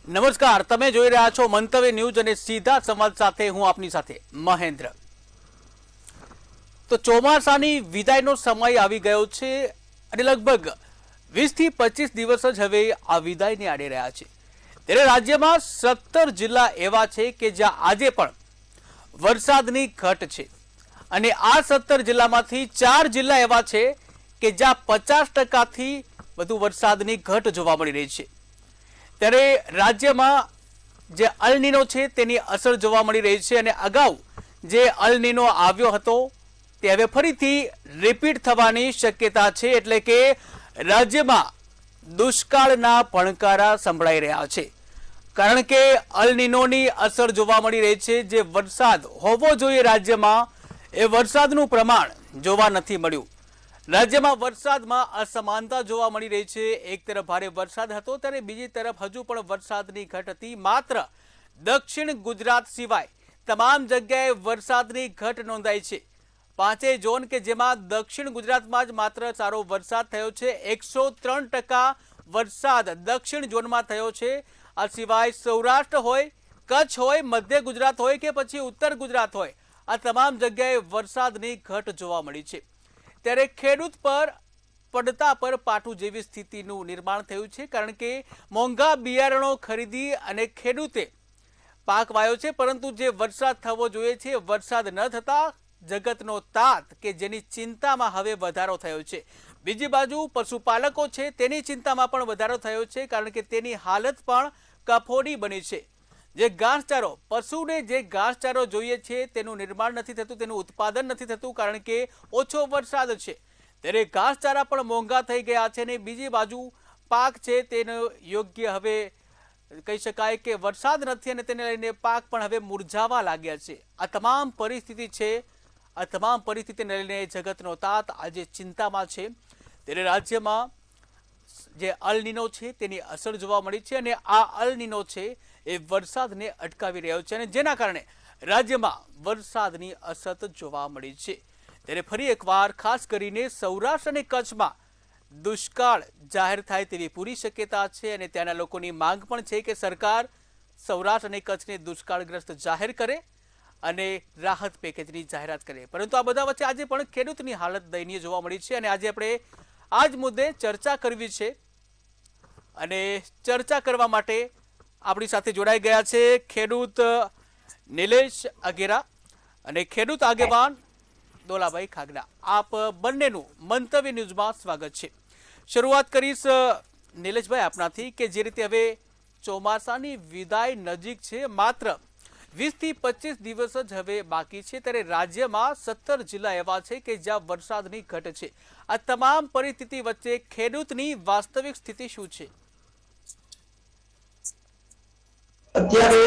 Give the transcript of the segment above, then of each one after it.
નમસ્કાર, તમે જોઈ રહ્યા છો મંતવ્ય ન્યૂઝ અને સીધા સંવાદ સાથે હું આપની સાથે મહેન્દ્ર. તો ચોમાસાની વિદાયનો સમય આવી ગયો છે અને લગભગ 20 થી 25 દિવસ જ હવે આ વિદાયને આડી રહ્યા છે. ત્યારે રાજ્યમાં 17 જિલ્લા એવા છે કે જ્યાં આજે પણ વરસાદની ઘટ છે અને આ 17 જિલ્લામાંથી 4 જિલ્લા એવા છે કે જ્યાં 50%થી વધુ વરસાદની ઘટ જોવા મળી રહી છે. ત્યારે રાજ્યમાં જે અલનીનો છે તેની અસર જોવા મળી રહી છે અને અગાઉ જે અલનીનો આવ્યો હતો તે હવે ફરીથી રિપીટ થવાની શક્યતા છે. એટલે કે રાજ્યમાં દુષ્કાળના ભણકારા સંભળાઈ રહ્યા છે, કારણ કે અલનીનોની અસર જોવા મળી રહી છે. જે વરસાદ હોવો જોઈએ રાજ્યમાં, એ વરસાદનું પ્રમાણ જોવા નથી મળ્યું. રાજ્યમાં વરસાદમાં અસમાનતા જોવા મળી રહી છે. એક તરફ ભારે વરસાદ હતો ત્યારે બીજી તરફ હજુ પણ વરસાદની ઘટ હતી. માત્ર દક્ષિણ ગુજરાત સિવાય તમામ જગ્યાએ વરસાદની ઘટ નોંધાઈ છે. પાંચેય ઝોન કે જેમાં દક્ષિણ ગુજરાતમાં જ માત્ર સારો વરસાદ થયો છે. 103% વરસાદ દક્ષિણ ઝોનમાં થયો છે. આ સિવાય સૌરાષ્ટ્ર હોય, કચ્છ હોય, મધ્ય ગુજરાત હોય કે પછી ઉત્તર ગુજરાત હોય, આ તમામ જગ્યાએ વરસાદની ઘટ જોવા મળી છે. ત્યારે ખેડૂત પર પડતા પર પાટું જેવી સ્થિતિનું નિર્માણ થયું છે, કારણ કે મોંઘા બિયારણો ખરીદી અને ખેડૂતે પાક વાયો છે, પરંતુ જે વરસાદ થવો જોઈએ છે વરસાદ ન થતા જગતનો તાત કે જેની ચિંતામાં હવે વધારો થયો છે. બીજી બાજુ પશુપાલકો છે તેની ચિંતામાં પણ વધારો થયો છે, કારણ કે તેની હાલત પણ કફોડી બની છે. જે ઘાસચારો, પશુને જે ઘાસચારો જોઈએ છે તેનું નિર્માણ નથી થતું, તેનું ઉત્પાદન નથી થતું, કારણ કે ઓછો વરસાદ છે. ત્યારે ઘાસચારા પણ મોંઘા થઈ ગયા છે અને બીજી બાજુ પાક છે તેનો યોગ્ય હવે કહી શકાય કે વરસાદ નથી અને તેને લઈને પાક પણ હવે મુરઝાવા લાગ્યા છે. આ તમામ પરિસ્થિતિ છે, આ તમામ પરિસ્થિતિને લઈને જગતનો તાત આજે ચિંતામાં છે. ત્યારે રાજ્યમાં જે અલનીનો છે તેની અસર જોવા મળી છે અને આ અલનીનો છે એ વરસાદને અટકાવી રહ્યો છે અને જેના કારણે રાજ્યમાં વરસાદની અછત જોવા મળી છે. ત્યારે ફરી એકવાર ખાસ કરીને સૌરાષ્ટ્ર અને કચ્છમાં દુષ્કાળ જાહેર થાય તેવી પૂરી શક્યતા છે અને ત્યાંના લોકોની માંગ પણ છે કે સરકાર સૌરાષ્ટ્ર અને કચ્છને દુષ્કાળગ્રસ્ત જાહેર કરે અને રાહત પેકેજની જાહેરાત કરે. પરંતુ આ બધા વચ્ચે આજે પણ ખેડૂતની હાલત દયનીય જોવા મળી છે અને આજે આપણે આ જ મુદ્દે ચર્ચા કરવી છે અને ચર્ચા કરવા માટે આપણી સાથે જોડાઈ ગયા છે ખેડૂત નિલેશ અઘેરા અને ખેડૂત આગેવાન દોલાભાઈ ખાગડા. આપ બંનેનું મંતવ્ય ન્યૂઝમાં સ્વાગત છે. શરૂઆત કરીશ નિલેશભાઈ આપનાથી કે જે રીતે હવે ચોમાસાની વિદાય નજીક છે, માત્ર 20 થી 25 દિવસ જ હવે બાકી છે, ત્યારે રાજ્યમાં 17 જિલ્લા એવા છે કે જ્યાં વરસાદની ઘટ છે. આ તમામ પરિસ્થિતિ વચ્ચે ખેડૂતની વાસ્તવિક સ્થિતિ શું છે? અત્યારે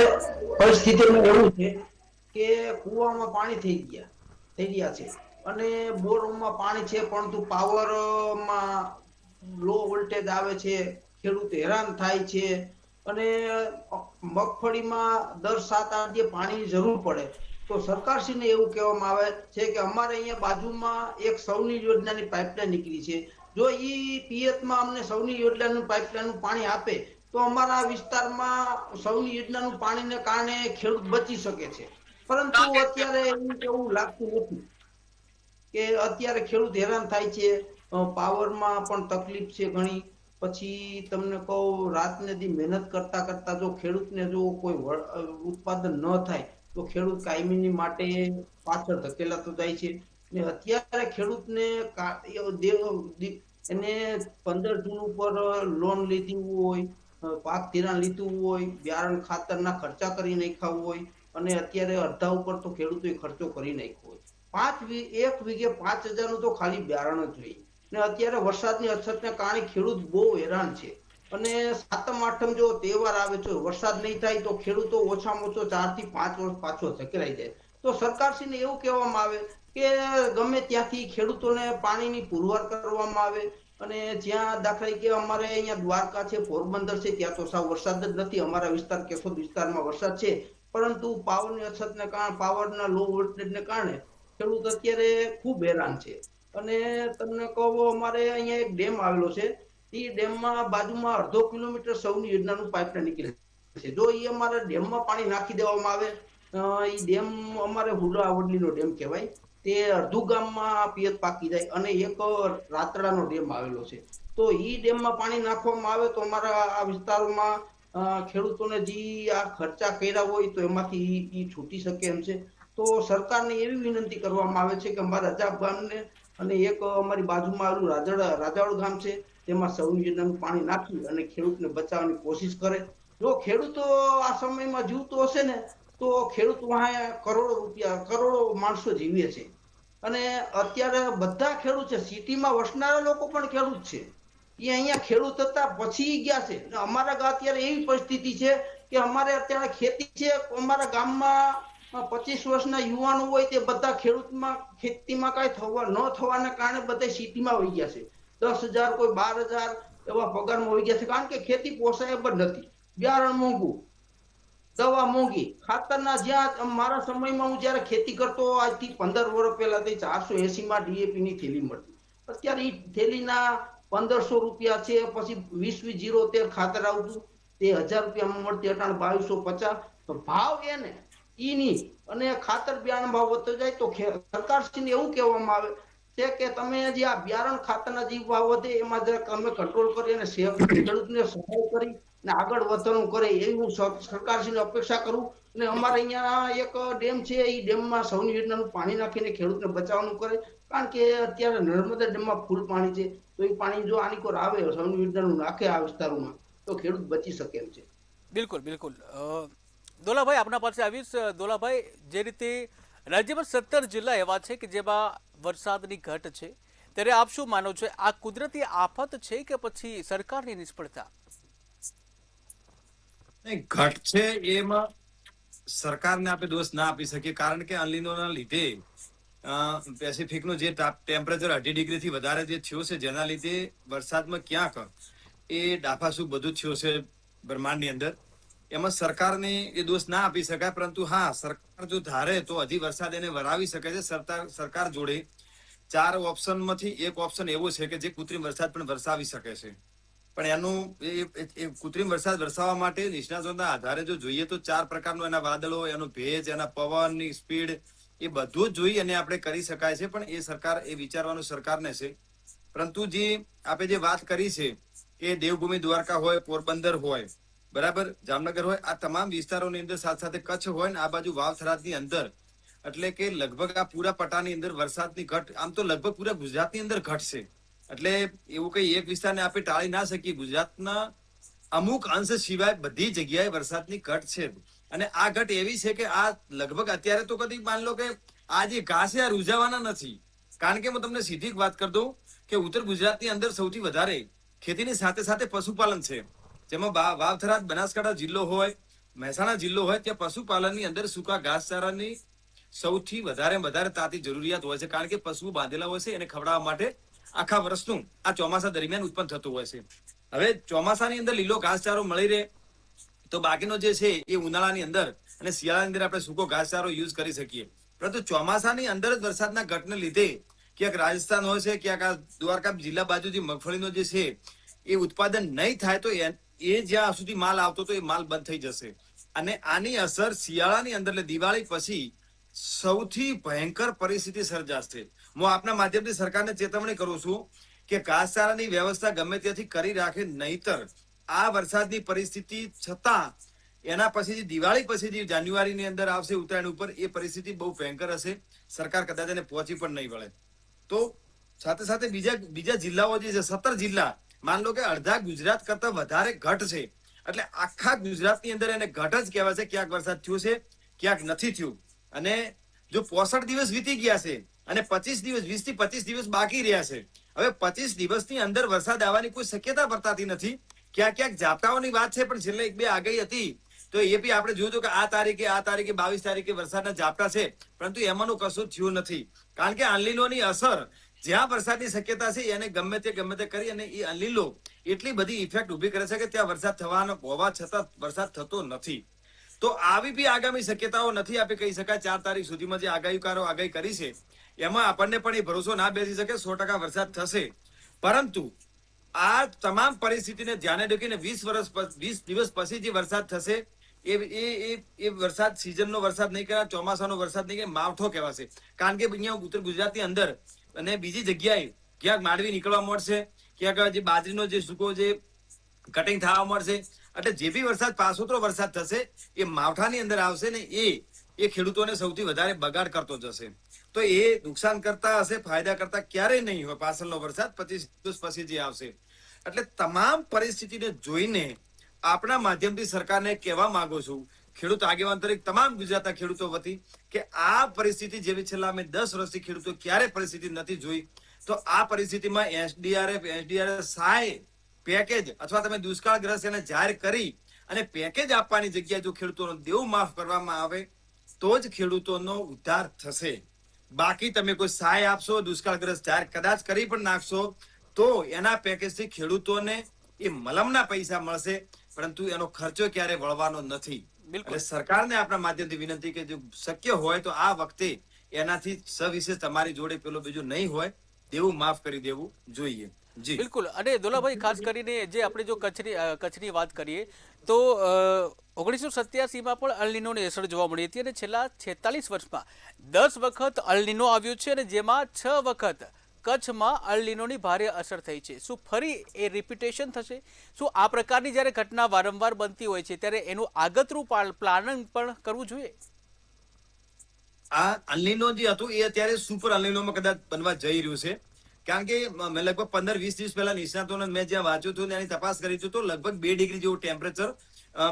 પરિસ્થિતિમાં એવું છે કે કુવામાં પાણી થઈ ગયા છે અને બોરમાં પાણી છે, પરંતુ પાવરમાં લો વોલ્ટેજ આવે છે, ખેડૂત હેરાન થાય છે અને મગફળીમાં દર 7-8 દિવસે પાણીની જરૂર પડે તો સરકારશ્રીને એવું કહેવામાં આવે છે કે અમારે અહીંયા બાજુમાં એક સૌની યોજનાની પાઇપલાઇન નીકળી છે, જો ઈ પિયતમાં અમને સૌની યોજનાનું પાઇપલાઇનનું પાણી આપે તો અમારા વિસ્તારમાં સૌની યોજનાનું પાણીને કારણે ખેડૂત બચી શકે છે. પરંતુ અત્યારે એવું લાગતું નથી કે અત્યારે ખેડૂત હેરાન થાય છે. પાવરમાં પણ તકલીફ છે ઘણી. પછી તમને કહું, રાતને દી મહેનત કરતા કરતા જો ખેડૂતને જો કોઈ ઉત્પાદન ન થાય તો ખેડૂત કાયમીની માટે પાછળ ધકેલાતો જાય છે. ને અત્યારે ખેડૂતને એને 15 જૂન ઉપર લોન લીધી હોય, પાક ધિરાણ લીધું હોય, બિયારણ ખાતરના ખર્ચા કરી નાખ્યા હોય અને અત્યારે અડધા ઉપર તો ખેડૂતોએ ખર્ચો કરી નાખ્યો હોય. 1 વીઘે 5,000 નું તો ખાલી બિયારણ જ જોઈએ ને અત્યારે વરસાદની અછતને કારણે ખેડૂત બહુ હેરાન છે. અને સાતમ આઠમ જો તહેવાર આવે છે, વરસાદ નહીં થાય તો ખેડૂતો ઓછામાં ઓછો 4 થી 5 વર્ષ પાછો ધકેલાઈ જાય. તો સરકારશ્રીને એવું કહેવામાં આવે કે ગમે ત્યાંથી ખેડૂતોને પાણીની પુરવાર કરવામાં આવે અને જ્યાં દાખલા કે અમારે અહીંયા દ્વારકા છે, પોરબંદર છે, ત્યાં તો સાવ વરસાદ જ નથી. અમારા વિસ્તાર કેશોદ વિસ્તારમાં વરસાદ છે, પરંતુ પાવરની અછતને કારણે, પાવરના લો વોલ્ટેજને કારણે ખેડૂત અત્યારે ખૂબ હેરાન છે. અને તમને કહું, અમારે અહીંયા એક ડેમ આવેલો છે, એ ડેમમાં બાજુમાં 1/2 કિલોમીટર સૌની યોજનાનું પાઇપલાઇન નીકળે છે. જો એ અમારા ડેમમાં પાણી નાખી દેવામાં આવે, એ ડેમ અમારે હુડા વડલીનો ડેમ કહેવાય, તે અડધું ગામમાં પિયત પાકી જાય. અને એક રાતડાનો ડેમ આવેલો છે, તો ઈ ડેમમાં પાણી નાખવામાં આવે તો અમારા આ વિસ્તારોમાં ખેડૂતોને જે આ ખર્ચા કર્યા હોય તો એમાંથી ઈ છૂટી શકે એમ છે. તો સરકારને એવી વિનંતી કરવામાં આવે છે કે અમારા અજાબ ગામને અને એક અમારી બાજુમાં આવેલું રાજાવળ ગામ છે, તેમાં સૌની યોજનાનું પાણી નાખી અને ખેડૂતને બચાવવાની કોશિશ કરે. જો ખેડૂતો આ સમયમાં જીવતો હશે ને, તો ખેડૂત વાહે કરોડો માણસો જીવે છે. અને અત્યારે બધા ખેડૂત છે, સિટીમાં વસનારા લોકો પણ ખેડૂત છે. એ અહીંયા ખેડૂત હતા પછી ગયા છે. અમારા અત્યારે એવી પરિસ્થિતિ છે કે અમારે અત્યારે ખેતી છે, અમારા ગામમાં 25 વર્ષના યુવાનો હોય તે બધા ખેતીમાં કઈ ન થવાના કારણે બધા સિટીમાં વહી ગયા છે. 10,000 કોઈ 12,000 એવા પગારમાં વહી ગયા છે, કારણ કે ખેતી પોસાય જ નથી. બિયારણ મોંઘું, દવા મોંઘી, ખાતરના જ્યાં મારા સમયમાં હું જયારે ખેતી કરતો, આજથી 15 વર્ષ પહેલા 480 માં ડીએપી ની થેલી મળતી. અત્યારે એ થેલીના 1,500 રૂપિયા છે. પછી 20-20 ખાતર આવતું, તે 1,000 રૂપિયામાં મળતી, અટાણે 2,250. તો ભાવ એને ઈ અને ખાતર બિયારણ ભાવ વધતો જાય તો સરકારશ્રીને એવું કહેવામાં આવે છે કે તમે જે આ બિયારણ ખાતરના જે ભાવ વધે એમાં જરાક તમે કંટ્રોલ કરી અને ખેડૂતને સહાય કરી ને આગળ વધવાનું કરે, એવી હું સરકારશ્રીને અપેક્ષા કરું. અને અમારે અહીંયા એક ડેમ છે, એ ડેમમાં સૌની યોજનાનું પાણી નાખીને ખેડૂતને બચાવવાનું કરે. કારણ કે અત્યારે નર્મદા ડેમમાં ફૂલ પાણી છે, તો એ પાણી જો આની કોર આવે, સૌની યોજનાનું નાખે આ વિસ્તારોમાં, તો ખેડૂત બચી શકે એમ છે. બિલકુલ બિલકુલ. દોલાભાઈ, આપના પાસે આવીશ. દોલાભાઈ, જે રીતે રાજ્યમાં 17 જિલ્લા એવા છે કે જેમાં વરસાદની ઘટ છે, ત્યારે આપ શું માનો છો, આ કુદરતી આફત છે કે પછી સરકારની નિષ્ફળતા? ઘટ છે એમાં સરકારને આપણે દોષ ના આપી શકીએ, કારણ કે અલ્નીનોના લીધે પેસિફિકનું જે ટેમ્પરેચર 2.5 ડિગ્રીથી વધારે જે થયો છે, જેના લીધે વરસાદમાં ક્યાંક એ ડાફાસૂપ બધું થયો છે બ્રહ્માંડની અંદર. એમાં સરકારને એ દોષ ના આપી શકાય, પરંતુ હા, સરકાર જો ધારે તો હજી વરસાદ એને વરાવી શકે છે. સરકાર જોડે 4 ઓપ્શનમાંથી એક ઓપ્શન એવો છે કે જે કૃત્રિમ વરસાદ પણ વરસાવી શકે છે. પણ એનું એ કૃત્રિમ વરસાદ વરસાવવા માટે નિષ્ણાતોના આધારે જો જોઈએ તો 4 પ્રકારનો એના વાદળો, એનો ભેજ, એના પવનની સ્પીડ, એ બધું જ જોઈ અને આપણે કરી શકાય છે. પણ એ સરકાર, એ વિચારવાનું સરકારને છે. પરંતુ જે આપણે જે વાત કરી છે કે દેવભૂમિ દ્વારકા હોય, પોરબંદર હોય, બરાબર, જામનગર હોય, આ તમામ વિસ્તારોની અંદર, સાથે સાથે કચ્છ હોય ને આ બાજુ વાવ-થરાદની અંદર, એટલે કે લગભગ આ પૂરા પટ્ટાની અંદર વરસાદની ઘટ, આમ તો લગભગ પૂરા ગુજરાતની અંદર ઘટશે. એટલે એવું કઈ એક વિસ્તારને આપણે ટાળી ના શકીએ. ગુજરાતના અમુક અંશ સિવાય બધી જગ્યાએ વરસાદની ઘટ છે. અને આ ઘટ એવી છે કે આ લગભગ અત્યારે તો કદી માન લો કે આ જે ઘાસ છે આ રૂઝાવાના નથી. કારણ કે હું તમને સીધી વાત કરી દઉં કે ઉત્તર ગુજરાતની અંદર સૌથી વધારે ખેતીની સાથે સાથે પશુપાલન છે. જેમાં વાવ-થરાદ, બનાસકાંઠા જિલ્લો હોય, મહેસાણા જિલ્લો હોય, ત્યાં પશુપાલનની અંદર સૂકા ઘાસચારાની સૌથી વધારે તાતી જરૂરિયાત હોય છે. કારણ કે પશુઓ બાંધેલા હોય છે એને ખવડાવવા માટે આખા વર્ષનું આ ચોમાસા દરમિયાન ઉત્પન્ન થતું હોય છે. હવે ચોમાસાની અંદર લીલો ઘાસચારો મળી રહે તો બાકીનો જે છે એ ઉનાળાની અંદર અને શિયાળાની અંદર આપણે સૂકો ઘાસચારો યુઝ કરી શકીએ. પરંતુ ચોમાસાની અંદર જ વરસાદના ઘટને લીધે ક્યાંક રાજસ્થાન હોય છે, ક્યાંક આ દ્વારકા જિલ્લા બાજુ જે મગફળીનો જે છે એ ઉત્પાદન નહીં થાય તો એ જ્યાં સુધી માલ આવતો તો એ માલ બંધ થઈ જશે. અને આની અસર શિયાળાની અંદર, એટલે દિવાળી પછી સૌથી ભયંકર પરિસ્થિતિ સર્જાશે. હું આપના માધ્યમથી સરકારને ચેતવણી કરું છું કે ઘાસચારાની વ્યવસ્થા ગમે ત્યાંથી કરી રાખે, નહીતર આ વરસાદની પરિસ્થિતિ છતાં એના પછી દિવાળી પછી જે જાન્યુઆરીની અંદર આવશે ઉત્તરાયણ ઉપર, એ પરિસ્થિતિ બહુ ભયંકર હશે. સરકાર કદાચ એને પહોંચી પણ નહીં વળે. તો સાથે સાથે બીજા જિલ્લાઓ જે છે, 17 જિલ્લા, માન લો કે અડધા ગુજરાત કરતા વધારે ઘટ છે. એટલે આખા ગુજરાતની અંદર એને ઘટ જ કહેવાય છે. ક્યાંક વરસાદ થયો છે, ક્યાંક નથી થયું. અને જો 65 દિવસ વીતી ગયા છે અને 25 દિવસ, 20 થી 25 દિવસ બાકી રહ્યા છે. હવે 25 દિવસની અંદર વરસાદ આવવાની કોઈ શક્યતા વર્તાતી નથી. ક્યાંક ઝાપટાઓની વાત છે, પણ છેલ્લે 1-2 આગાહી હતી તો એ બી આપણે જોયું કે આ તારીખે 22 તારીખે વરસાદના ઝાપટા છે, પરંતુ એમાંનું કશું થયું નથી. કારણ કે અલ્નીનોની અસર, જ્યાં વરસાદની શક્યતા છે એને ગમે તે કરી અને એ અલ્નીનો એટલી બધી ઇફેક્ટ ઉભી કરે છે કે ત્યાં વરસાદ થવાનો હોવા છતાં વરસાદ થતો નથી. તો આવી બી આગામી શક્યતાઓ નથી આપણે કહી શકાય. 4 તારીખ સુધીમાં જે આગાહીકારો આગાહી કરી છે એમાં આપણને પણ એ ભરોસો ના બેસી શકે 100% વરસાદ થશે. પરંતુ આ તમામ પરિસ્થિતિને ધ્યાને રાખીને 20 દિવસ પછી જે વરસાદ થશે એ વરસાદ સિઝનનો વરસાદ નહીં કહેવાય, ચોમાસાનો વરસાદ નહીં કહેવાય, માવઠો કહેવાશે. કારણ કે અહીંયા ઉત્તર ગુજરાતની અંદર અને બીજી જગ્યાએ ક્યાંક માંડવી નીકળવા મળશે, ક્યાંક જે બાજરીનો જે સૂકો જે કટિંગ થવા મળશે. એટલે જે બી વરસાદ પાછોતરો વરસાદ થશે એ માવઠાની અંદર આવશે ને એ ખેડૂતોને સૌથી વધારે બગાડ કરતો જશે. તો એ નુકસાન કરતા હશે, ફાયદા કરતા ક્યારેય નહીં હોય પાછળનો વરસાદ 25 દિવસ પછી જે આવશે. એટલે તમામ પરિસ્થિતિને જોઈને આપણા માધ્યમથી સરકારને કહેવા માંગુ છું, ખેડૂત આગેવાન તરીકે તમામ ગુજરાતના ખેડૂતો વતી, કે આ પરિસ્થિતિ જેવી છેલ્લા અમે 10 વર્ષથી ખેડૂતો ક્યારે પરિસ્થિતિ નથી જોઈ. તો આ પરિસ્થિતિમાં એસડીઆરએફ સહાય પેકેજ અથવા તમે દુષ્કાળગ્રસ્ત એને જાહેર કરી અને પેકેજ આપવાની જગ્યાએ જો ખેડૂતોનું દેવું માફ કરવામાં આવે તો જ ખેડૂતોનો ઉદ્ધાર થશે. બાકી તમે કોઈ સહાય આપશો, દુષ્કાળગ્રસ્ત જાહેર કદાચ કરી પણ નાખશો તો એના પેકેજથી ખેડૂતોને એ મલમના પૈસા મળશે, પરંતુ એનો ખર્ચો ક્યારે વળવાનો નથી. એટલે સરકારને આપણા માધ્યમથી વિનંતી કે જો શક્ય હોય તો આ વખતે એનાથી સવિશેષ તમારી જોડે પેલો બીજું નહીં હોય, દેવું માફ કરી દેવું જોઈએ. જી બિલકુલ. અને દોલાભાઈ, ખાસ કરીને જે આપણે જો કચ્છની વાત કરીએ તો 1987માં પણ અલ નીનોની અસર જોવા મળી હતી અને છેલ્લા 46 વર્ષમાં 10 વખત અલ નીનો આવ્યો છે અને જેમાં 6 વખત કચ્છમાં અલ નીનોની ભારે અસર થઈ છે. શું ફરી એ રિપીટેશન થશે? શું આ પ્રકારની જ્યારે ઘટના વારંવાર બનતી હોય છે ત્યારે એનું આગતરું પ્લાનિંગ પણ કરવું જોઈએ? આ અલ નીનો જે હતું એ અત્યારે સુપર અલ નીનોમાં કદાચ બનવા જઈ રહ્યું છે. કારણ કે મેં લગભગ 15-20 દિવસ પહેલા નિષ્ણાતોને મેં જ્યાં વાંચ્યું હતું એની તપાસ કરી હતી તો લગભગ 2 ડિગ્રી જેવું ટેમ્પરેચર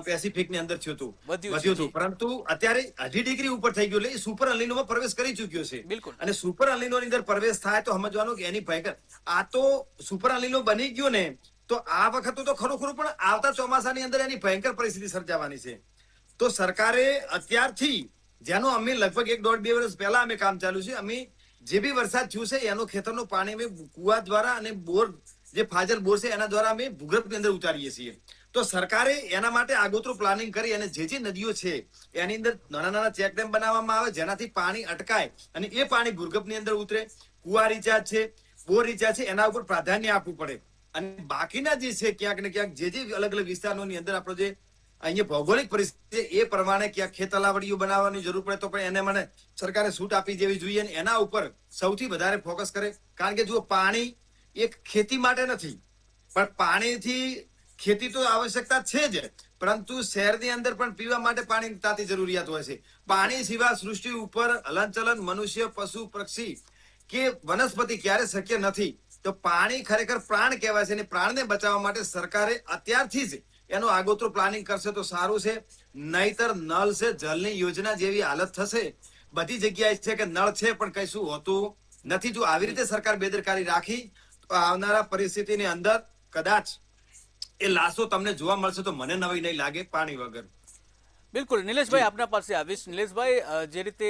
પેસિફિક ની અંદર થયું હતું, વધ્યું હતું. પરંતુ અત્યારે 2.5 ડિગ્રી ઉપર થઈ ગયું, એટલે સુપર અલ નીનોમાં પ્રવેશ કરી ચુક્યો છે. અને સુપર અલ નીનો ની અંદર પ્રવેશ થાય તો સમજવાનું કે એની ભયંકર આ તો સુપર અલ નીનો બની ગયો ને તો આ વખત તો ખરું પણ આવતા ચોમાસાની અંદર એની ભયંકર પરિસ્થિતિ સર્જાવાની છે. તો સરકારે અત્યારથી જેનો અમે લગભગ 1.5-2 વર્ષ પહેલા અમે કામ ચાલુ છે, અમે જે બી વરસાદ થયું છે એનો ખેતરનું પાણી અમે કુવા દ્વારા અને બોર જે ફાજલ બોર છે એના દ્વારા અમે ભૂગર્ભની અંદર ઉતારીએ છીએ. તો સરકારે એના માટે આગોતરું પ્લાનિંગ કરી અને જે નદીઓ છે એની અંદર નાના ચેકડેમ બનાવવામાં આવે જેનાથી પાણી અટકાય અને એ પાણી ભૂગર્ભની અંદર ઉતરે. કુવા રિચાર્જ છે, બોર રિચાર્જ છે, એના ઉપર પ્રાધાન્ય આપવું પડે. અને બાકીના જે છે ક્યાંક ને ક્યાંક જે અલગ અલગ વિસ્તારોની અંદર આપણો જે અહીંયા ભૌગોલિક પરિસ્થિતિ એ પ્રમાણે ક્યાંક ખેત તલાવડીઓ બનાવવાની જરૂર પડે તો પણ એને મને સરકારે છૂટ આપી દેવી જોઈએ અને એના ઉપર સૌથી વધારે ફોકસ કરે. કારણ કે જો પાણી એક ખેતી માટે નથી પણ પાણીથી ખેતી તો આવશ્યકતા છે જ, પરંતુ શહેરની અંદર પણ પીવા માટે પાણી તાતી જરૂરિયાત હોય છે. પાણી સિવાય સૃષ્ટિ ઉપર હલનચલન મનુષ્ય, પશુ, પક્ષી કે વનસ્પતિ ક્યારે શક્ય નથી. તો પાણી ખરેખર પ્રાણ કહેવાય છે અને પ્રાણને બચાવવા માટે સરકારે અત્યારથી જ એનું આગોતરું પ્લાનિંગ કરશે તો સારું છે. નહીતર નળ છે જલની યોજના જેવી હાલત થશે. બધી જગ્યાએ છે કે નળ છે પણ કશું હોતું નથી. જો આવી રીતે સરકાર બેદરકારી રાખી તો આવનારા પરિસ્થિતિની અંદર કદાચ એ લાશો તમને જોવા મળશે તો મને નવાઈ નહીં લાગે પાણી વગર. બિલકુલ. નિલેશભાઈ, આપના પાસે આવીશ. નિલેશભાઈ, જે રીતે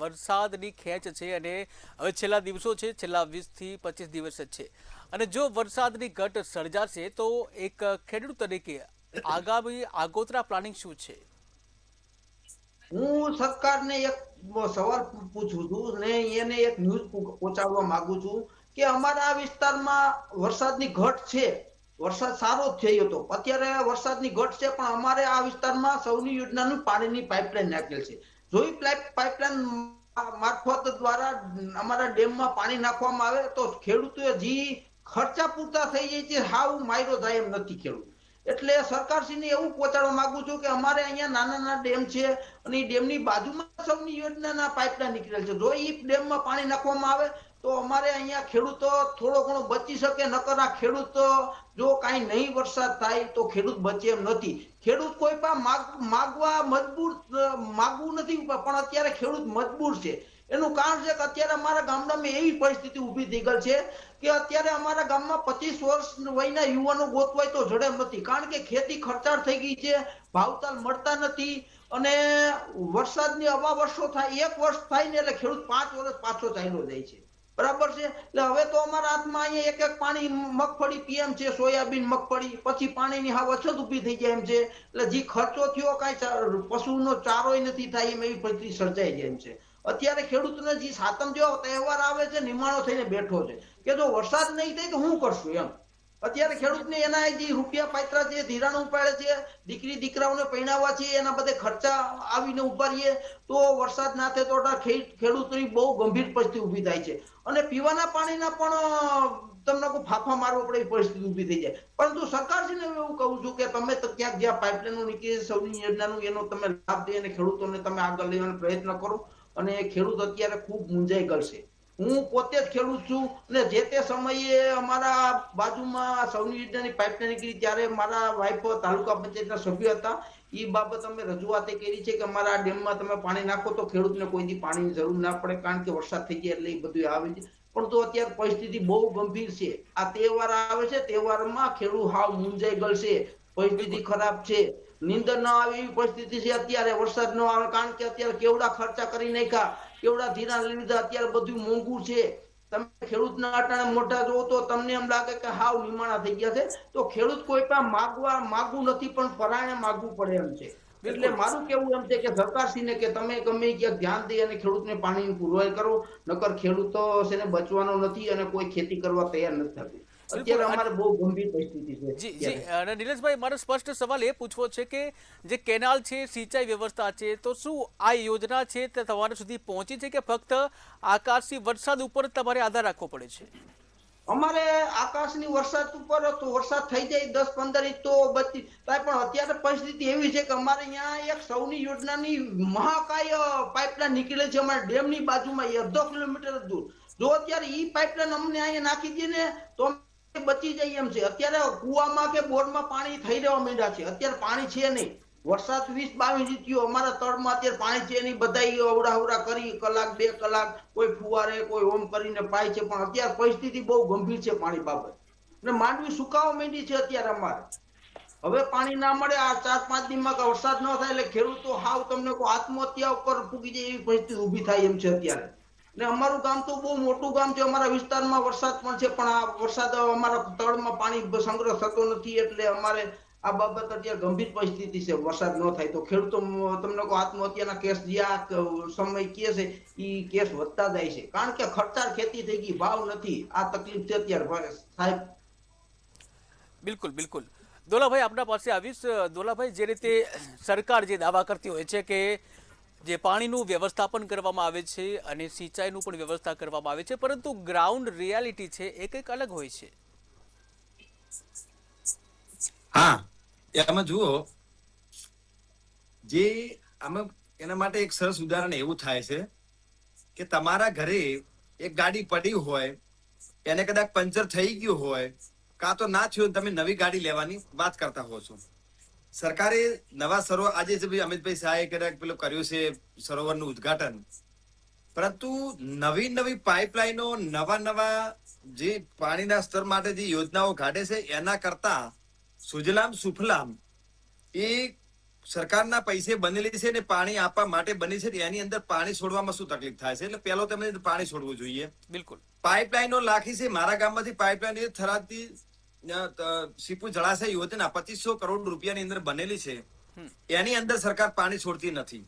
વરસાદની ખેંચ છે અને હવે છેલ્લા દિવસો છે, છેલ્લા 20 થી 25 દિવસ જ છે, અને જો વરસાદની ઘટ સર્જાશે તો એક ખેડૂત તરીકે આગામી આગોતરા પ્લાનિંગ શું છે? હું સરકારને એક સવાલ પૂછું છું ને એને એક ન્યૂઝ પહોંચાડવા માંગુ છું કે અમારા આ વિસ્તારમાં વરસાદની ઘટ છે, વરસાદ સારો જ થયો હતો, અત્યારે વરસાદની ઘટ છે પણ અમારે આ વિસ્તારમાં સૌની યોજનાનું પાણીની પાઇપલાઇન નાખેલ છે. જો એ પાઇપલાઇન મારફત દ્વારા અમારા ડેમમાં પાણી નાખવામાં આવે તો ખેડૂતોએ જે ખર્ચા પૂરતા થઈ જાય છે હાવ માયરો થાય એમ નથી ખેડૂત. એટલે સરકારશ્રીને એવું પહોંચાડવા માંગુ છું કે અમારે અહીંયા નાના ડેમ છે અને એ ડેમની બાજુમાં સૌની યોજનાના પાઇપલાઇન નીકળેલ છે. જો એ ડેમમાં પાણી નાખવામાં આવે તો અમારે અહીંયા ખેડૂતો થોડો ઘણો બચી શકે. નકર આ ખેડૂતો જો કાંઈ નહીં વરસાદ થાય તો ખેડૂત બચે એમ નથી. ખેડૂત કોઈ પણ માગવું નથી પણ અત્યારે ખેડૂત મજબૂર છે. એનું કારણ છે કે અત્યારે અમારા ગામડામાં એવી પરિસ્થિતિ ઊભી થઈ ગઈ છે કે અત્યારે અમારા ગામમાં 25 વર્ષ વયના યુવાનો ગોતવાય તો જડે એમ નથી. કારણ કે ખેતી ખર્ચાળ થઈ ગઈ છે, ભાવતાલ મળતા નથી અને વરસાદની અવા વર્ષો થાય, 1 વર્ષ થાય ને એટલે ખેડૂત 5 વર્ષ પાછો ચાલ્યો જાય છે. બરાબર છે. એટલે હવે તો અમારા હાથમાં અહીંયા એક પાણી મગફળી પીએમ છે, સોયાબીન મગફળી, પછી પાણીની હાવ અછત ઊભી થઈ જાય એમ છે. એટલે જે ખર્ચો થયો કાંઈ પશુનો ચારોય નથી થાય એમ એવી પરિસ્થિતિ સર્જાઈ જાય એમ છે. અત્યારે ખેડૂતને જે સાતમ જેવો તહેવાર આવે છે નિમાણો થઈને બેઠો છે કે જો વરસાદ નહીં થાય તો શું કરશું એમ. અત્યારે ખેડૂતને એના જે રૂપિયા પાત્રા છે, ધિરાણ ઉપાડે છે, દીકરી દીકરાઓને પરણાવવા છે, એના બધે ખર્ચા આવીને ઉભા રહીએ તો વરસાદ ના થાય તો ખેડૂતોની બહુ ગંભીર પરિસ્થિતિ ઊભી થાય છે. અને પીવાના પાણીના પણ તમને કોઈ ફાફા મારવો પડે એવી પરિસ્થિતિ ઊભી થઈ જાય. પરંતુ સરકારશ્રીને એવું કહું છું કે તમે તો ક્યાંક જ્યાં પાઇપલાઇનનું નીકળી છે સૌની યોજનાનું એનો તમે લાભ દઈ અને ખેડૂતોને તમે આગળ લેવાનો પ્રયત્ન કરો. અને ખેડૂત અત્યારે ખૂબ મૂંઝાઈ ગયો. હું પોતે જ ખેડૂત છું અને જે તે સમયે અમારા બાજુમાં સૌની યોજનાની પાઇપલાઇન નીકળી ત્યારે મારા વાઇફ તાલુકા પંચાયતના સભ્ય હતા. એ બાબત અમે રજૂઆત કરી છે કે અમારા ડેમમાં તમે પાણી નાખો તો ખેડૂતને કોઈ દી પાણીની જરૂર ના પડે, કારણ કે વરસાદ થઈ જાય એટલે એ બધું આવે છે. પણ તો અત્યારે પરિસ્થિતિ બહુ ગંભીર છે. આ તહેવાર આવે છે, તહેવારમાં ખેડૂત હાવ મૂંઝાઈ ગયો છે, પરિસ્થિતિ ખરાબ છે. નીંદર ન આવે એવી પરિસ્થિતિ છે. અત્યારે વરસાદ ન આવે કારણ કે અત્યારે કેવડા ખર્ચા કરી નાખ્યા, કેવડા ધિરાણ લીધા, અત્યારે બધું મોંઘું છે. તમે ખેડૂતના અટાણે મોઢા જોવો તો તમને એમ લાગે કે હાવ નિમાણા થઈ ગયા છે. તો ખેડૂત કોઈ પણ માગવું નથી પણ પરાયણે માગવું પડે એમ છે. એટલે મારું કેવું એમ છે કે સરકારશ્રીને કે તમે ગમે ક્યાંક ધ્યાન દઈ અને ખેડૂતને પાણીની પુરવઠા કરો, નકર ખેડૂતો છે ને બચવાનો નથી અને કોઈ ખેતી કરવા તૈયાર નથી થતું. અત્યારે અમારે બહુ ગંભીર પરિસ્થિતિ છે. જી જી અને નિલેશભાઈ, મારો સ્પષ્ટ સવાલ એ પૂછવો છે કે જે કેનાલ છે, સિંચાઈ વ્યવસ્થા છે, તો શું આ યોજના છે તે તમારા સુધી પહોંચી છે કે ફક્ત આકાશી વરસાદ ઉપર તમારે આધાર રાખવો પડે છે? અમારે આકાશની વરસાદ ઉપર તો વરસાદ થઈ જાય 10-15 ઇંચ તો બચી થાય. પણ અત્યારે પરિસ્થિતિ એવી છે કે અમારે અહીંયા એક સૌની યોજનાની મહાકાય પાઇપલાઇન નીકળે છે અમારા ડેમની બાજુમાં, 1.5 કિલોમીટર દૂર. જો અત્યારે ઈ પાઇપલાઇન અમને અહીંયા નાખી દે ને તો બચી જાય એમ છે. અત્યારે કુવામાં કે બોરમાં પાણી થઈ રહેવા માંડ્યા છે. અત્યારે પાણી છે નહીં. વરસાદ 20-22 ઇંચ થયો, અમારા તળમાં અત્યારે પાણી છે નહીં. બધા અવડા કરી કલાક 2 કલાક કોઈ ફુવારે કોઈ ઓમ કરીને પાય છે. પણ અત્યારે પરિસ્થિતિ બહુ ગંભીર છે પાણી બાબત. અને માંડવી સુકાવા માંડી છે અત્યારે અમારે. હવે પાણી ના મળે આ 4-5 દિનમાં વરસાદ ન થાય એટલે ખેડૂતો હાવ તમને કોઈ આત્મહત્યા ઉપર પૂગી જાય એવી પરિસ્થિતિ ઊભી થાય એમ છે અત્યારે. ને અમારું ગામ તો બહુ મોટું ગામ છે. અમારા વિસ્તારમાં વરસાદ પણ છે પણ આ વરસાદ અમારા તળમાં પાણી સંગ્રહ થતો નથી. એટલે અમારે આ બાબત અત્યારે ગંભીર પરિસ્થિતિ છે. વરસાદ ન થાય તો ખેડૂતો તમને કોઈ આત્મહત્યાના કેસ જે આ સમય કે છે એ કેસ વધતા જાય છે. કારણ કે ખર્ચાળ ખેતી થઈ ગઈ, ભાવ નથી. આ તકલીફ છે અત્યારે સાહેબ. બિલકુલ બિલકુલ. દોલાભાઈ, આપના પાસે આવીશ. દોલાભાઈ, જે રીતે સરકાર જે દાવા કરતી હોય છે કે જે પાણીનું વ્યવસ્થાપન કરવામાં આવે છે અને સિંચાઈનું પણ વ્યવસ્થા કરવામાં આવે છે, પરંતુ ગ્રાઉન્ડ રિયાલિટી છે એ કંઈક અલગ હોય છે. હા, એમાં જુઓ, જે આમાં એના માટે એક સરસ ઉદાહરણ એવું થાય છે કે તમારા ઘરે એક ગાડી પડી હોય, એને કદાચ પંચર થઈ ગયું હોય, કાં તો ના થયું, તમે નવી ગાડી લેવાની વાત કરતા હો છો. સરકારે નવા સરોવર, આજે જે અમિતભાઈ શાહે પેલું કર્યું છે સરોવરનું ઉદ્ઘાટન, પરંતુ નવી પાઇપલાઇનો, નવા જે પાણીના સ્તર માટે જે યોજનાઓ ઘાટે છે એના કરતા સુજલામ સુફલામ એ સરકારના પૈસે બનેલી છે ને પાણી આપવા માટે બની છે. એની અંદર પાણી છોડવામાં શું તકલીફ થાય છે? એટલે પેલો તમે પાણી છોડવું જોઈએ. બિલકુલ. પાઇપલાઇનો લાખી છે. મારા ગામમાંથી પાઇપલાઇન થરાદથી સીપુ જળાશય યોજના 2500 કરોડ રૂપિયાની અંદર બનેલી છે. એની અંદર સરકાર પાણી છોડતી નથી.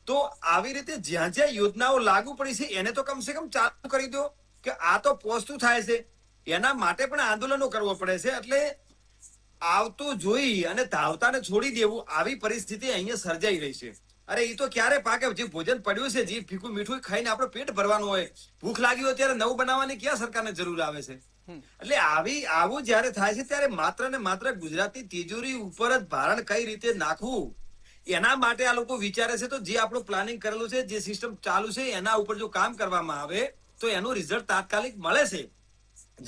તો આવી રીતે જ્યાં જ્યાં યોજનાઓ લાગુ પડી છે એને તો કમસે કમ ચાલુ કરી દો કે આ તો પોસ્તું થાય છે. એના માટે પણ આંદોલનો કરવો પડે છે. એટલે આવતું જોઈ અને ધાવતાને છોડી દેવું, આવી પરિસ્થિતિ અહીંયા સર્જાઈ રહી છે. અરે એ તો ક્યારે પાકે? જે ભોજન પડ્યું છે, જે ફીકું મીઠું ખાઈને આપણું પેટ ભરવાનું હોય, ભૂખ લાગી હોય ત્યારે નવું બનાવવાની ક્યાં સરકારને જરૂર આવે છે? એટલે આવું જયારે થાય છે ત્યારે માત્ર ને માત્ર ગુજરાતની તિજોરી ઉપર જ ભારણ કઈ રીતે નાખવું એના માટે આ લોકો વિચારે છે. તો જે આપણું પ્લાનિંગ કરેલું છે, જે સિસ્ટમ ચાલુ છે, એના ઉપર જો કામ કરવામાં આવે તો એનું રિઝલ્ટ તાત્કાલિક મળે છે.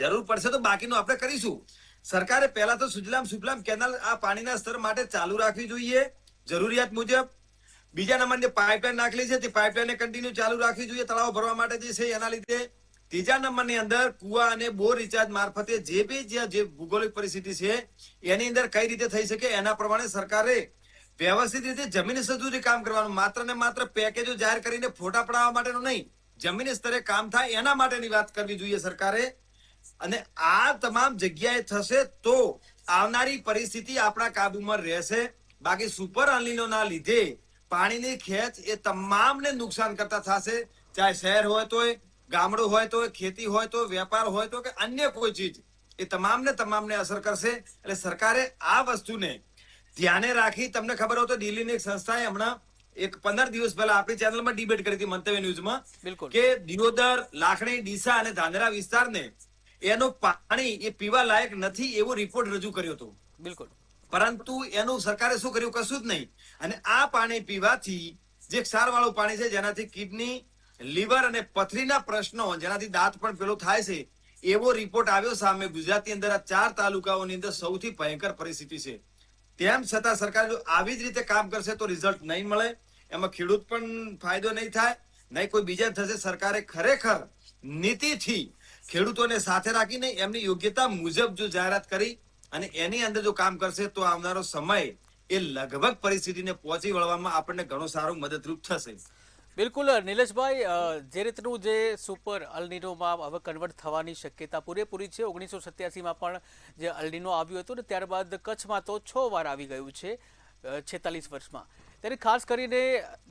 જરૂર પડશે તો બાકીનું આપણે કરીશું. સરકારે પહેલા તો સુજલામ સુફલામ કેનાલ આ પાણીના સ્તર માટે ચાલુ રાખવી જોઈએ જરૂરિયાત મુજબ. બીજા નંબરની પાઇપલાઇન નાખેલી છે તે પાઇપલાઇન કન્ટિન્યુ ચાલુ રાખવી જોઈએ તળાવ ભરવા માટે જે છે એના લીધે. ત્રીજા નંબરની અંદર કુવા અને બોર રિચાર્જ મારફતે જે બી જે ભૌગોલિક પરિસ્થિતિ છે એની અંદર કઈ રીતે થઈ શકે એના પ્રમાણે સરકારે વ્યવસ્થિત રીતે જમીન સ્તરે કામ કરવાનું. માત્ર ને માત્ર પેકેજો જાહેર કરીને ફોટા પડાવવા માટેનું નહીં, જમીન સ્તરે કામ થાય એના માટેની વાત કરવી જોઈએ સરકારે. અને આ તમામ જગ્યાએ થશે તો આવનારી પરિસ્થિતિ આપણા કાબુમાં રહેશે. બાકી સુપર અલ્નિનોના લીધે પાણીની ખેંચ એ તમામને નુકસાન કરતા થશે. ચાહે શહેર હોય તોય, ગામડું હોય તો, ખેતી હોય તો, વેપાર હોય તો, કે અન્ય કોઈ ચીજ. એ તમામને અસર કરશે. એટલે સરકારે આ વસ્તુને ધ્યાને રાખી, તમને ખબર હોય તો દિલ્હીની એક સંસ્થાએ હમણાં એક 15 દિવસ પહેલા આપણી ચેનલમાં ડિબેટ કરી હતી મંતવ્ય ન્યૂઝમાં બિલકુલ. કે દિયોદર, લાખણી, ડીસા અને ધાનેરા વિસ્તારને એનું પાણી એ પીવા લાયક નથી એવો રિપોર્ટ રજૂ કર્યો હતો. બિલકુલ. પરંતુ એનું સરકારે શું કર્યું? કશું જ નહીં. અને આ પાણી પીવાથી જે ક્ષારવાળું પાણી છે, જેનાથી કિડની, લીવર અને પથરીના પ્રશ્નો, જેનાથી દાંત પણ પેલો થાય છે, એવો રિપોર્ટ આવ્યો સામે. ગુજરાતની અંદર આ 4 તાલુકાઓની અંદર સૌથી ભયંકર પરિસ્થિતિ છે. તેમ છતાં સરકાર જો આવી જ રીતે કામ કરશે તો રિઝલ્ટ નહીં મળે. એમાં ખેડૂત પણ ફાયદો નહીં થાય, નહીં કોઈ બીજા થશે. સરકારે ખરેખર નીતિથી ખેડૂતોને સાથે રાખીને એમની યોગ્યતા મુજબ જો જાહેરાત કરી અને એની અંદર જો કામ કરશે તો આવનારો સમય એ લગભગ પરિસ્થિતિને પહોંચી વળવામાં આપણને ઘણો સારો મદદરૂપ થશે. બિલકુલ નિલેશભાઈ, જે રીતનું જે સુપર અલનીનોમાં હવે કન્વર્ટ થવાની શક્યતા પૂરેપૂરી છે. 1987માં પણ જે અલનીનો આવ્યું હતું ને ત્યારબાદ કચ્છમાં તો 6 વાર આવી ગયું છે 46 વર્ષમાં. ત્યારે ખાસ કરીને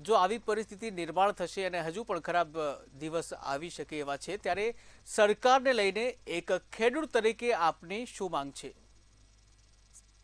જો આવી પરિસ્થિતિ નિર્માણ થશે અને હજુ પણ ખરાબ દિવસ આવી શકે એવા છે, ત્યારે સરકારને લઈને એક ખેડૂત તરીકે આપની શું માંગ છે?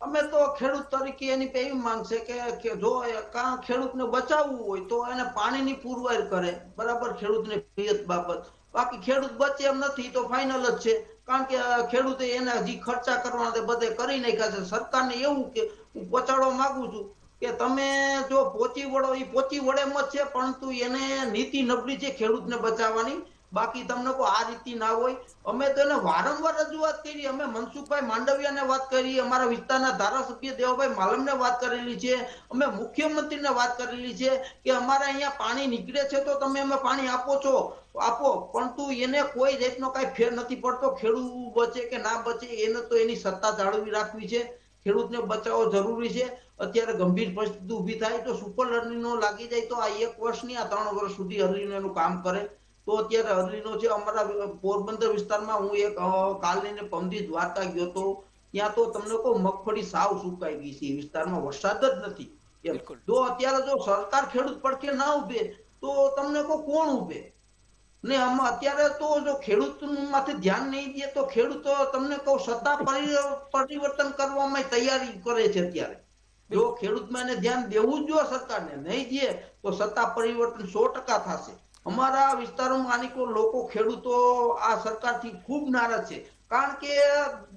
અમે તો ખેડૂત તરીકે એની એવી માંગ છે કે જો કાં ખેડૂતને બચાવવું હોય તો એને પાણીની પુરવઠ કરે, બરાબર, ખેડૂતને પિયત બાબત. બાકી ખેડૂત બચે એમ નથી તો ફાઇનલ જ છે. કારણ કે ખેડૂતે એના જે ખર્ચા કરવાના બધે કરી નાખ્યા છે. સરકારને એવું કે હું પહોંચાડવા માંગુ છું કે તમે જો પહોંચી વળો, એ પહોંચી વળે એમ જ છે, પરંતુ એને નીતિ નબળી છે ખેડૂતને બચાવવાની. બાકી તમને કોઈ આ રીતિ ના હોય. અમે તો એને વારંવાર રજૂઆત કરી. અમે મનસુખભાઈ માંડવિયાને વાત કરી, અમારા વિસ્તારના ધારાસભ્ય દેવાભાઈ માલમને વાત કરેલી છે, અમે મુખ્યમંત્રીને વાત કરેલી છે કે અમારે અહીંયા પાણી નીકળે છે તો તમે અમે પાણી આપો, પરંતુ એને કોઈ જાતનો કઈ ફેર નથી પડતો. ખેડૂત બચે કે ના બચે એને તો એની સત્તા જાળવી રાખવી છે. ખેડૂતને બચાવવો જરૂરી છે. અત્યારે ગંભીર પરિસ્થિતિ ઊભી થાય તો સુપર અર્લીનો લાગી જાય તો આ 1 વર્ષની આ 3 વર્ષ સુધી અર્લીનો એનું કામ કરે તો અત્યારે અર્લીનો છે. અમારા પોરબંદર વિસ્તારમાં હું એક કાલની ને પમદી દ્વારકા ગયો તો ત્યાં તો તમને કહું મગફળી સાવ સુકાઈ ગઈ છે. વિસ્તારમાં વરસાદ જ નથી. જો અત્યારે જો સરકાર ખેડૂત પડખે ના ઉભે તો તમને કહું કોણ ઉભે? ને આમાં અત્યારે તો જો ખેડૂત માંથી ધ્યાન નહીં દે તો ખેડૂતો તમને કહું સત્તા પરિવર્તન કરવામાં તૈયારી કરે છે. અત્યારે જો ખેડૂતમાં એને ધ્યાન દેવું જ જો સરકારને નહીં દે તો સત્તા પરિવર્તન 100% થશે. અમારા વિસ્તારોમાં આની લોકો ખેડૂતો આ સરકારથી ખૂબ નારાજ છે. કારણ કે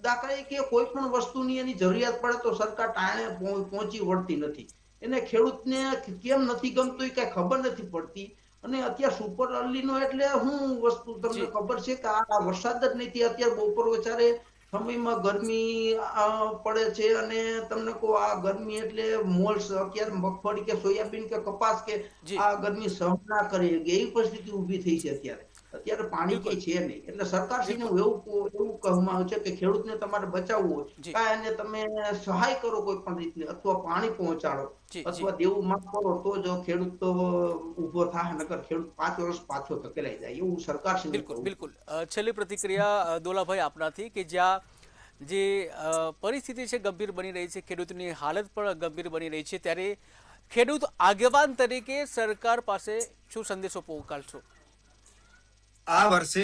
દાખલા કે કોઈ પણ વસ્તુની એની જરૂરિયાત પડે તો સરકાર ટાણે પહોંચી વળતી નથી. એને ખેડૂતને કેમ નથી ગમતું એ કઈ ખબર નથી પડતી. અને અત્યારે સુપર અર્લીનો એટલે હું વસ્તુ તમને ખબર છે કે આ વરસાદ જ નથી. અત્યારે બપોર વચારે સમયમાં ગરમી પડે છે અને તમને કહું આ ગરમી એટલે મોલ્સ અત્યારે મગફળી કે સોયાબીન કે કપાસ કે આ ગરમી સહન ના કરે એવી પરિસ્થિતિ ઊભી થઈ છે. અત્યારે પાણી કઈ છે નહીં. એટલે સરકારશ્રીને એવું કહેવામાં આવે છે કે ખેડૂતને તમારે બચાવવું હોય કાં એને તમે સહાય કરો કોઈ પણ રીતની, અથવા પાણી પહોંચાડો, અથવા દેવું માફ કરો તો જ ખેડૂત તો ઉભો થાય. નકર ખેડૂત 5 વર્ષ પાછો ધકેલાઈ જાય એવું સરકારશ્રીને. બિલકુલ. છેલ્લી પ્રતિક્રિયા દોલાભાઈ આપનાથી કે જ્યાં જે પરિસ્થિતિ છે ગંભીર બની રહી છે, ખેડૂતની હાલત પણ ગંભીર બની રહી છે, ત્યારે ખેડૂત આગેવાન તરીકે સરકાર પાસે શું સંદેશો પહોંચાડશો? આ વર્ષે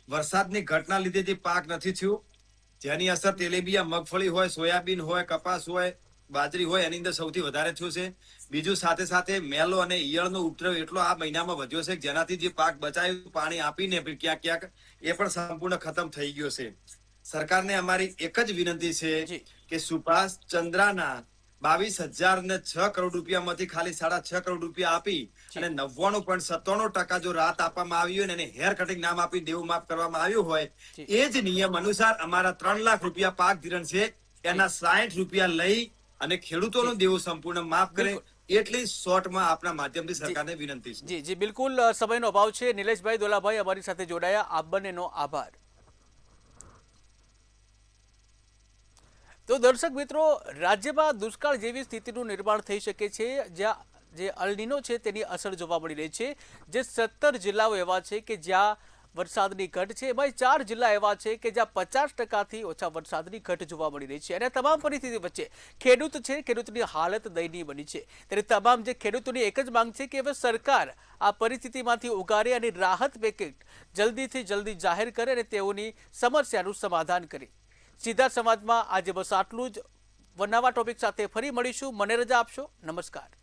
વરસાદની ઘટના લીધે જે પાક નથી થયો, જેની અસર તેલીબિયા, મગફળી હોય, સોયાબીન હોય, કપાસ હોય, બાજરી હોય, એની અંદર સૌથી વધારે થયું છે. બીજું સાથે સાથે મેલો અને ઈયળનો ઉપદ્રવ એટલો આ મહિનામાં વધ્યો છે જેનાથી જે પાક બચાવ્યું પાણી આપીને ક્યાંક એ પણ સંપૂર્ણ ખતમ થઈ ગયો છે. સરકારને અમારી એક જ વિનંતી છે કે સુભાષ ચંદ્રાના 22,006 કરોડ રૂપિયામાંથી ખાલી 6.5 કરોડ રૂપિયા આપી અને 99.97% જો રાહત આપવામાં આવી હોય અને હેર કટિંગ નામ આપી દેવું માફ કરવામાં આવ્યું હોય, એ જ નિયમ અનુસાર અમારા 3 લાખ રૂપિયા પાક ધિરાણ છે એના 60 રૂપિયા લઈ અને ખેડૂતોનો દેવું સંપૂર્ણ માફ કરે એટલી શોર્ટમાં આપના માધ્યમથી સરકારને વિનંતી છે. જી બિલકુલ. સમયનો અભાવ છે. નિલેશભાઈ, દોલાભાઈ અમારી સાથે જોડાયા, આપ બંનેનો આભાર. તો દર્શક મિત્રો, રાજ્યમાં દુષ્કાળ જેવી સ્થિતિનું નિર્માણ થઈ શકે છે જ્યાં જે અલનીનો છે તેની અસર જોવા મળી રહી છે. જે 17 જિલ્લાઓ એવા છે કે જ્યાં વરસાદની ઘટ છે, એમાં 4 જિલ્લા એવા છે કે જ્યાં 50%થી ઓછા વરસાદની ઘટ જોવા મળી રહી છે. અને તમામ પરિસ્થિતિ વચ્ચે ખેડૂત છે, ખેડૂતની હાલત દયનીય બની છે. ત્યારે તમામ જે ખેડૂતોની એક જ માંગ છે કે હવે સરકાર આ પરિસ્થિતિમાંથી ઉગારે અને રાહત પેકેજ જલ્દીથી જલ્દી જાહેર કરે અને તેઓની સમસ્યાનું સમાધાન કરે. સિદ્ધાર્થ સમાજમાં આજે બસ આટલું જ. નવા ટોપિક સાથે ફરી મળીશું. મને રજા આપશો. નમસ્કાર.